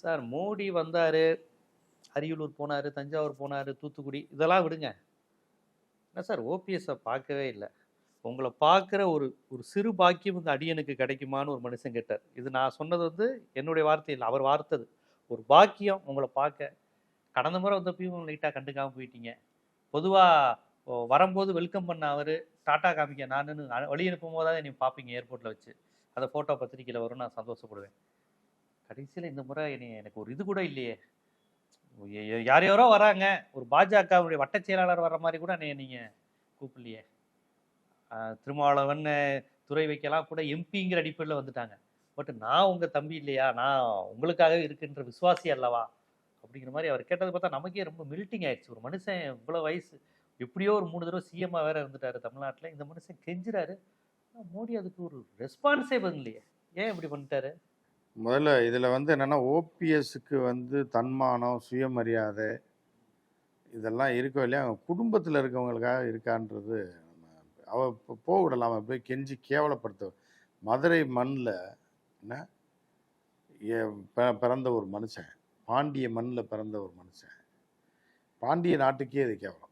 Sir Modi வந்தார், அரியலூர் போனார், தஞ்சாவூர் போனார், தூத்துக்குடி இதெல்லாம் விடுங்க. என்ன சார் ஓபிஎஸ்ஸை பார்க்கவே இல்லை. உங்களை பார்க்குற ஒரு ஒரு சிறு பாக்கியம் இந்த அடியனுக்கு கிடைக்குமான்னு ஒரு மனுஷன் கேட்டார். இது நான் சொன்னது வந்து என்னுடைய வார்த்தை இல்லை, அவர் வார்த்தது. ஒரு பாக்கியம் உங்களை பார்க்க. கடந்த முறை வந்தப்பையும் லைட்டாக கண்டுக்காமல் போயிட்டீங்க. பொதுவாக வரும்போது வெல்கம் பண்ண அவர், டாட்டா காமிக்க நானுன்னு வழி அனுப்பும் போதாவது என்னை பார்ப்பீங்க ஏர்போர்ட்டில் வச்சு. அந்த ஃபோட்டோ பத்திரிக்கையில் வரும், நான் சந்தோஷப்படுவேன். கடைசியில் இந்த முறை எனக்கு ஒரு இது கூட இல்லையே. யார் யாரோ வராங்க, ஒரு பாஜகவுடைய வட்ட செயலாளர் வர்ற மாதிரி கூட நீங்கள் கூப்பிடலையே. திருமாவளவன் துறை வைக்கலாம் கூட எம்பிங்கிற அடிப்படையில் வந்துட்டாங்க. பட் நான் உங்கள் தம்பி இல்லையா, நான் உங்களுக்காக இருக்கின்ற விசுவாசி அல்லவா அப்படிங்கிற மாதிரி அவர் கேட்டதை பார்த்தா நமக்கே ரொம்ப மில்ட்டிங் ஆயிடுச்சு. ஒரு மனுஷன் இவ்வளோ வயசு, எப்படியோ ஒரு 3 தடவை சிஎம்மாக வேற இருந்துட்டாரு தமிழ்நாட்டில். இந்த மனுஷன் கெஞ்சுறாரு, மோடி அதுக்கு ஒரு ரெஸ்பான்ஸே பண்ணலையே. ஏன் இப்படி பண்ணிட்டாரு? முதல்ல இதில் வந்து என்னென்னா, ஓபிஎஸ்க்கு வந்து தன்மானம், சுயமரியாதை இதெல்லாம் இருக்கோ இல்லையா, அவங்க குடும்பத்தில் இருக்கவங்களுக்காக இருக்கான்றது அவ போக விடலாம். அவன் போய் கெஞ்சி கேவலப்படுத்த. மதுரை மண்ணில் என்ன பிறந்த ஒரு மனுஷன், பாண்டிய மண்ணில் பிறந்த ஒரு மனுஷன், பாண்டிய நாட்டுக்கே இது கேவலம்.